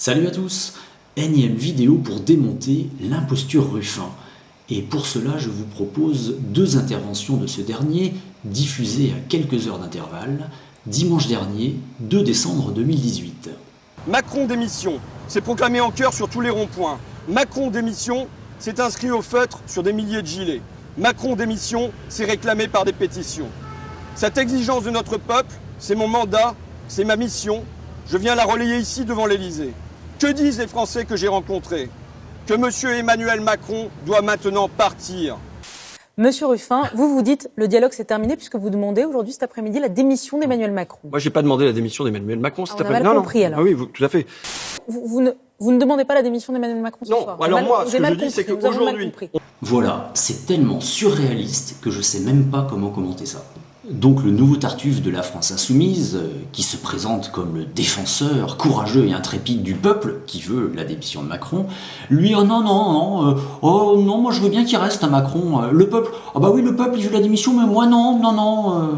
Salut à tous! Énième vidéo pour démonter l'imposture Ruffin. Et pour cela, je vous propose deux interventions de ce dernier, diffusées à quelques heures d'intervalle, dimanche dernier, 2 décembre 2018. Macron démission, c'est proclamé en chœur sur tous les ronds-points. Macron démission, c'est inscrit au feutre sur des milliers de gilets. Macron démission, c'est réclamé par des pétitions. Cette exigence de notre peuple, c'est mon mandat, c'est ma mission. Je viens la relayer ici devant l'Élysée. Que disent les Français que j'ai rencontrés? Que M. Emmanuel Macron doit maintenant partir. Monsieur Ruffin, vous dites le dialogue s'est terminé puisque vous demandez aujourd'hui cet après-midi la démission d'Emmanuel Macron. Moi, j'ai pas demandé la démission d'Emmanuel Macron cet après-midi. On a mal compris alors. Ah oui, tout à fait. Vous ne demandez pas la démission d'Emmanuel Macron ce soir. Non, alors moi, ce que je dis, c'est qu'aujourd'hui... Voilà, c'est tellement surréaliste que je sais même pas comment commenter ça. Donc le nouveau Tartuffe de la France insoumise, qui se présente comme le défenseur courageux et intrépide du peuple, qui veut la démission de Macron, lui, oh non, moi je veux bien qu'il reste à Macron, le peuple, ah bah oui le peuple il veut la démission, mais moi non.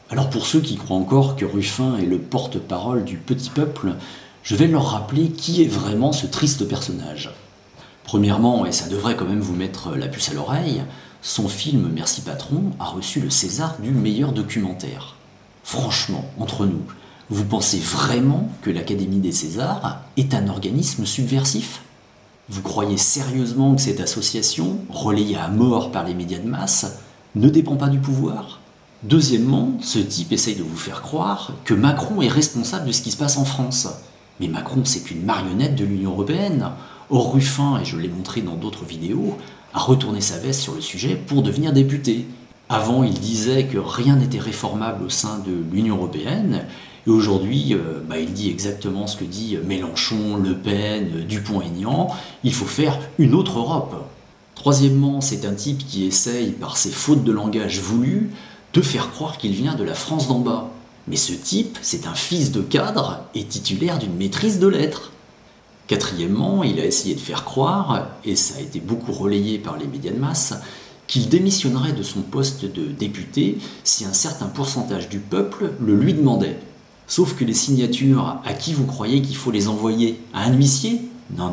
Alors pour ceux qui croient encore que Ruffin est le porte-parole du petit peuple, je vais leur rappeler qui est vraiment ce triste personnage. Premièrement, et ça devrait quand même vous mettre la puce à l'oreille, son film Merci Patron a reçu le César du meilleur documentaire. Franchement, entre nous, vous pensez vraiment que l'Académie des Césars est un organisme subversif? Vous croyez sérieusement que cette association, relayée à mort par les médias de masse, ne dépend pas du pouvoir? Deuxièmement, ce type essaye de vous faire croire que Macron est responsable de ce qui se passe en France. Mais Macron, c'est qu'une marionnette de l'Union européenne. Or, Ruffin, et je l'ai montré dans d'autres vidéos, a retourné sa veste sur le sujet pour devenir député. Avant, il disait que rien n'était réformable au sein de l'Union européenne, et aujourd'hui, il dit exactement ce que dit Mélenchon, Le Pen, Dupont-Aignan, il faut faire une autre Europe. Troisièmement, c'est un type qui essaye, par ses fautes de langage voulues, de faire croire qu'il vient de la France d'en bas. Mais ce type, c'est un fils de cadre et titulaire d'une maîtrise de lettres. Quatrièmement, il a essayé de faire croire, et ça a été beaucoup relayé par les médias de masse, qu'il démissionnerait de son poste de député si un certain pourcentage du peuple le lui demandait. Sauf que les signatures, à qui vous croyez qu'il faut les envoyer? À un huissier? Non,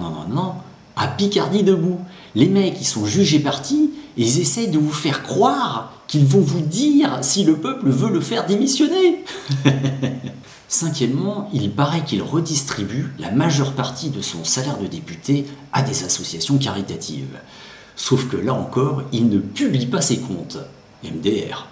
à Picardie debout. Les mecs, ils sont jugés partis, et ils essayent de vous faire croire qu'ils vont vous dire si le peuple veut le faire démissionner. Cinquièmement, il paraît qu'il redistribue la majeure partie de son salaire de député à des associations caritatives. Sauf que là encore, il ne publie pas ses comptes. MDR.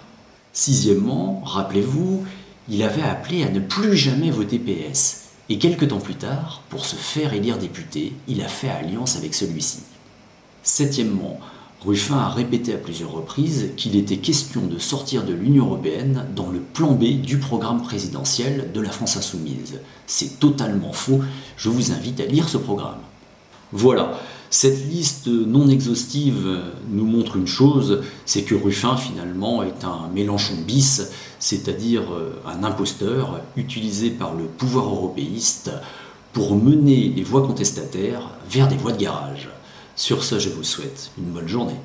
Sixièmement, rappelez-vous, il avait appelé à ne plus jamais voter PS. Et quelques temps plus tard, pour se faire élire député, il a fait alliance avec celui-ci. Septièmement, Ruffin a répété à plusieurs reprises qu'il était question de sortir de l'Union européenne dans le plan B du programme présidentiel de la France insoumise. C'est totalement faux, je vous invite à lire ce programme. Voilà, cette liste non exhaustive nous montre une chose, c'est que Ruffin finalement est un Mélenchon bis, c'est-à-dire un imposteur utilisé par le pouvoir européiste pour mener les voix contestataires vers des voies de garage. Sur ce, je vous souhaite une bonne journée.